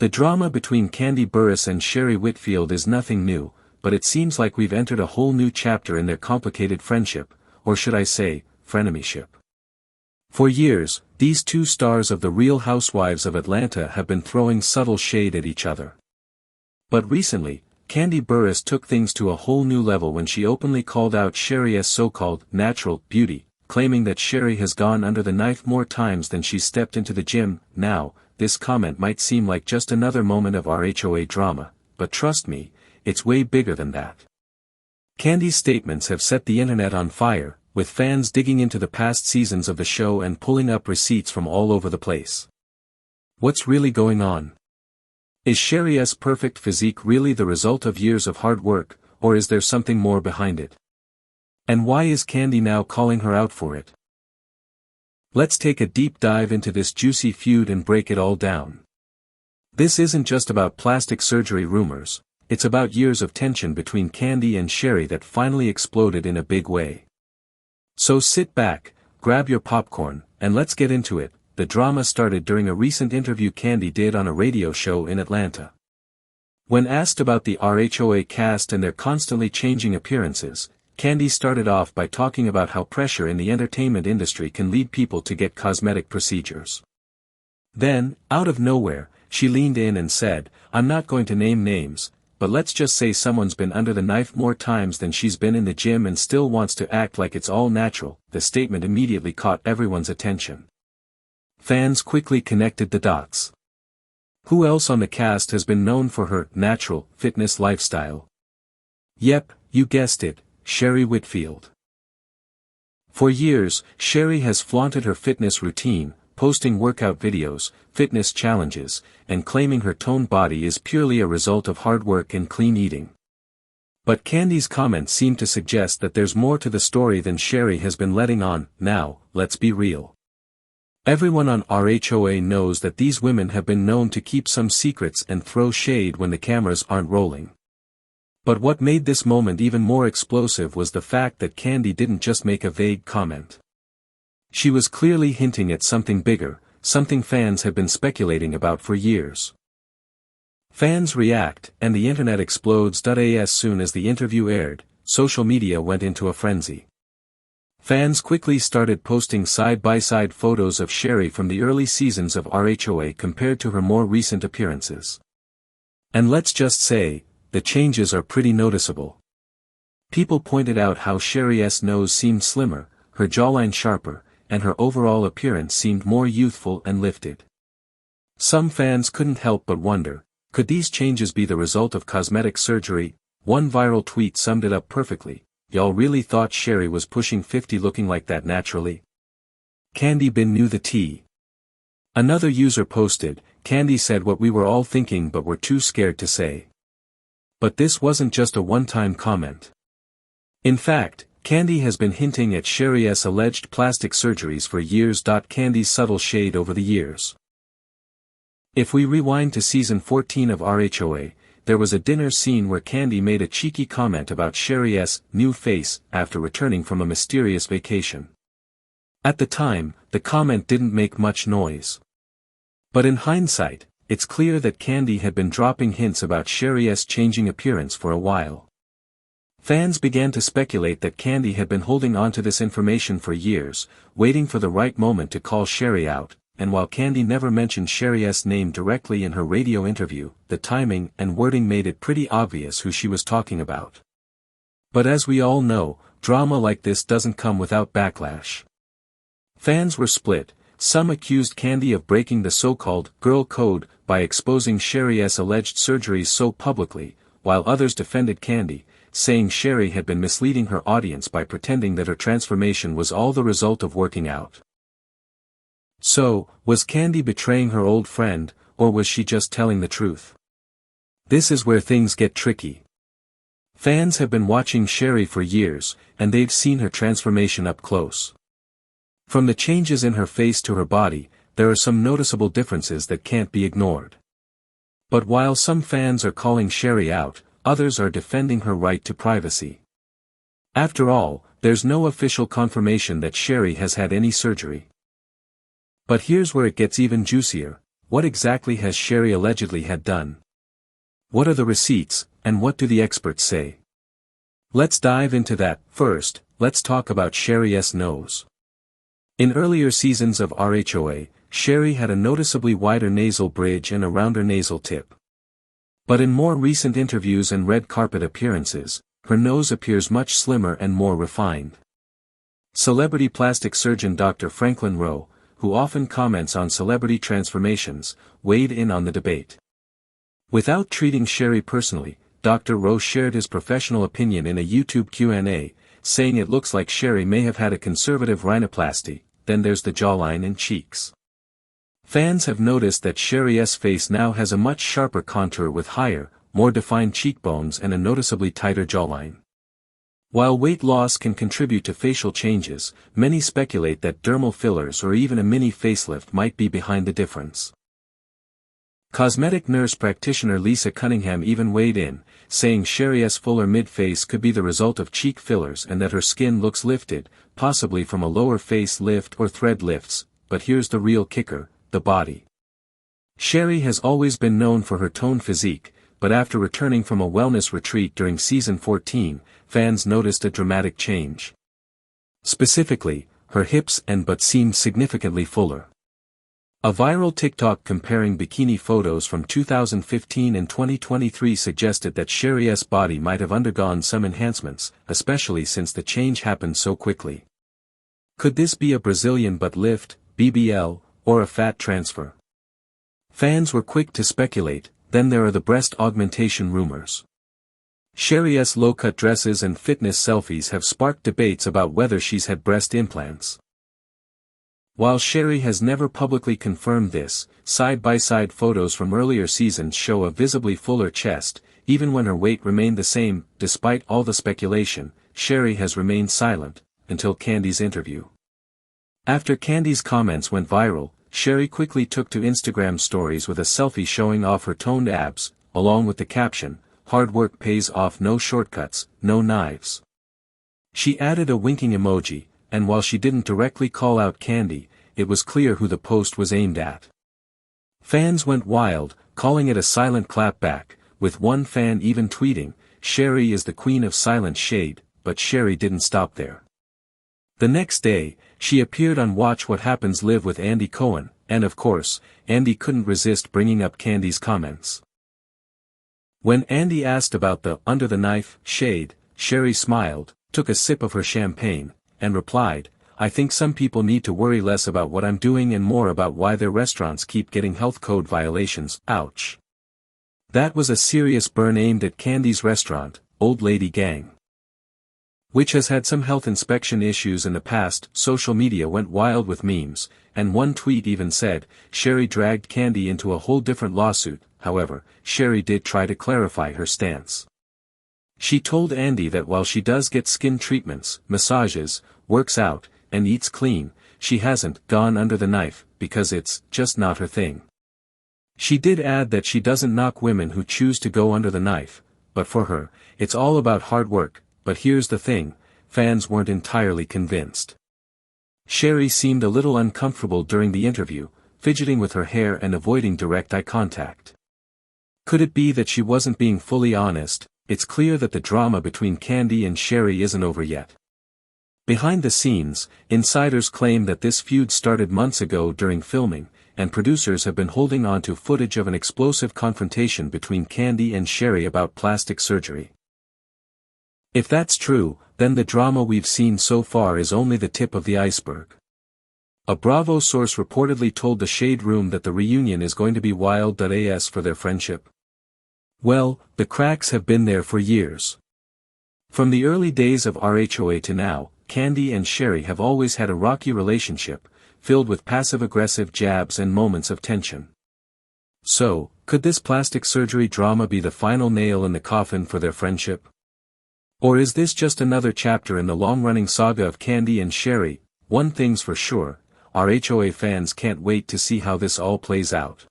The drama between Kandi Burruss and Sheree Whitfield is nothing new, but it seems like we've entered a whole new chapter in their complicated friendship, or should I say, frenemyship. For years, these two stars of the Real Housewives of Atlanta have been throwing subtle shade at each other. But recently, Kandi Burruss took things to a whole new level when she openly called out Sheree's so-called natural beauty, claiming that Sheree has gone under the knife more times than she's stepped into the gym. Now, this comment might seem like just another moment of RHOA drama, but trust me, it's way bigger than that. Kandi's statements have set the internet on fire, with fans digging into the past seasons of the show and pulling up receipts from all over the place. What's really going on? Is Sheree's perfect physique really the result of years of hard work, or is there something more behind it? And why is Kandi now calling her out for it? Let's take a deep dive into this juicy feud and break it all down. This isn't just about plastic surgery rumors, it's about years of tension between Kandi and Sheree that finally exploded in a big way. So sit back, grab your popcorn, and let's get into it. The drama started during a recent interview Kandi did on a radio show in Atlanta. When asked about the RHOA cast and their constantly changing appearances, Kandi started off by talking about how pressure in the entertainment industry can lead people to get cosmetic procedures. Then, out of nowhere, she leaned in and said, "I'm not going to name names, but let's just say someone's been under the knife more times than she's been in the gym and still wants to act like it's all natural." The statement immediately caught everyone's attention. Fans quickly connected the dots. Who else on the cast has been known for her natural fitness lifestyle? Yep, you guessed it, Sheree Whitfield. For years, Sheree has flaunted her fitness routine, posting workout videos, fitness challenges, and claiming her toned body is purely a result of hard work and clean eating. But Kandi's comments seem to suggest that there's more to the story than Sheree has been letting on. Now, let's be real. Everyone on RHOA knows that these women have been known to keep some secrets and throw shade when the cameras aren't rolling. But what made this moment even more explosive was the fact that Kandi didn't just make a vague comment. She was clearly hinting at something bigger, something fans have been speculating about for years. Fans react, and the internet explodes. As soon as the interview aired, social media went into a frenzy. Fans quickly started posting side-by-side photos of Sheree from the early seasons of RHOA compared to her more recent appearances. And let's just say, the changes are pretty noticeable. People pointed out how Sheree's nose seemed slimmer, her jawline sharper, and her overall appearance seemed more youthful and lifted. Some fans couldn't help but wonder, could these changes be the result of cosmetic surgery? One viral tweet summed it up perfectly. "Y'all really thought Sheree was pushing 50 looking like that naturally? Kandi knew the tea." Another user posted, "Kandi said what we were all thinking but were too scared to say." But this wasn't just a one-time comment. In fact, Kandi has been hinting at Sheree's alleged plastic surgeries for years. Kandi's subtle shade over the years. If we rewind to season 14 of RHOA, there was a dinner scene where Kandi made a cheeky comment about Sheree's new face after returning from a mysterious vacation. At the time, the comment didn't make much noise. But in hindsight, it's clear that Kandi had been dropping hints about Sheree's changing appearance for a while. Fans began to speculate that Kandi had been holding on to this information for years, waiting for the right moment to call Sheree out, and while Kandi never mentioned Sheree's name directly in her radio interview, the timing and wording made it pretty obvious who she was talking about. But as we all know, drama like this doesn't come without backlash. Fans were split. Some accused Kandi of breaking the so-called girl code by exposing Sheree's alleged surgeries so publicly, while others defended Kandi, saying Sheree had been misleading her audience by pretending that her transformation was all the result of working out. So, was Kandi betraying her old friend, or was she just telling the truth? This is where things get tricky. Fans have been watching Sheree for years, and they've seen her transformation up close. From the changes in her face to her body, there are some noticeable differences that can't be ignored. But while some fans are calling Sheree out, others are defending her right to privacy. After all, there's no official confirmation that Sheree has had any surgery. But here's where it gets even juicier. What exactly has Sheree allegedly had done? What are the receipts, and what do the experts say? Let's dive into that. First, let's talk about Sheree's nose. In earlier seasons of RHOA, Sheree had a noticeably wider nasal bridge and a rounder nasal tip. But in more recent interviews and red carpet appearances, her nose appears much slimmer and more refined. Celebrity plastic surgeon Dr. Franklin RHOA, who often comments on celebrity transformations, weighed in on the debate. Without treating Sheree personally, Dr. RHOA shared his professional opinion in a YouTube Q&A, saying it looks like Sheree may have had a conservative rhinoplasty. Then there's the jawline and cheeks. Fans have noticed that Sheree's face now has a much sharper contour with higher, more defined cheekbones and a noticeably tighter jawline. While weight loss can contribute to facial changes, many speculate that dermal fillers or even a mini facelift might be behind the difference. Cosmetic nurse practitioner Lisa Cunningham even weighed in, saying Sheree's fuller mid-face could be the result of cheek fillers and that her skin looks lifted, possibly from a lower face lift or thread lifts. But here's the real kicker: the body. Sheree has always been known for her toned physique, but after returning from a wellness retreat during season 14, fans noticed a dramatic change. Specifically, her hips and butt seemed significantly fuller. A viral TikTok comparing bikini photos from 2015 and 2023 suggested that Sheree's body might have undergone some enhancements, especially since the change happened so quickly. Could this be a Brazilian butt lift, BBL, or a fat transfer? Fans were quick to speculate. Then there are the breast augmentation rumors. Sheree's low-cut dresses and fitness selfies have sparked debates about whether she's had breast implants. While Sheree has never publicly confirmed this, side-by-side photos from earlier seasons show a visibly fuller chest. Even when her weight remained the same. Despite all the speculation, Sheree has remained silent, until Kandi's interview. After Kandi's comments went viral, Sheree quickly took to Instagram stories with a selfie showing off her toned abs, along with the caption, "Hard work pays off, no shortcuts, no knives." She added a winking emoji, and while she didn't directly call out Kandi, it was clear who the post was aimed at. Fans went wild, calling it a silent clapback, with one fan even tweeting, "Sheree is the queen of silent shade," but Sheree didn't stop there. The next day, she appeared on Watch What Happens Live with Andy Cohen, and of course, Andy couldn't resist bringing up Kandi's comments. When Andy asked about the under the knife shade, Sheree smiled, took a sip of her champagne, and replied, "I think some people need to worry less about what I'm doing and more about why their restaurants keep getting health code violations, ouch." That was a serious burn aimed at Kandi's restaurant, Old Lady Gang, which has had some health inspection issues in the past. Social media went wild with memes, and one tweet even said, "Sheree dragged Kandi into a whole different lawsuit." However, Sheree did try to clarify her stance. She told Andy that while she does get skin treatments, massages, works out, and eats clean, she hasn't gone under the knife, because it's just not her thing. She did add that she doesn't knock women who choose to go under the knife, but for her, it's all about hard work. But here's the thing, fans weren't entirely convinced. Sheree seemed a little uncomfortable during the interview, fidgeting with her hair and avoiding direct eye contact. Could it be that she wasn't being fully honest? It's clear that the drama between Kandi and Sheree isn't over yet. Behind the scenes, insiders claim that this feud started months ago during filming, and producers have been holding on to footage of an explosive confrontation between Kandi and Sheree about plastic surgery. If that's true, then the drama we've seen so far is only the tip of the iceberg. A Bravo source reportedly told the Shade Room that the reunion is going to be wild.as for their friendship. Well, the cracks have been there for years. From the early days of RHOA to now, Kandi and Sheree have always had a rocky relationship, filled with passive-aggressive jabs and moments of tension. So, could this plastic surgery drama be the final nail in the coffin for their friendship? Or is this just another chapter in the long-running saga of Kandi and Sheree? One thing's for sure, RHOA fans can't wait to see how this all plays out.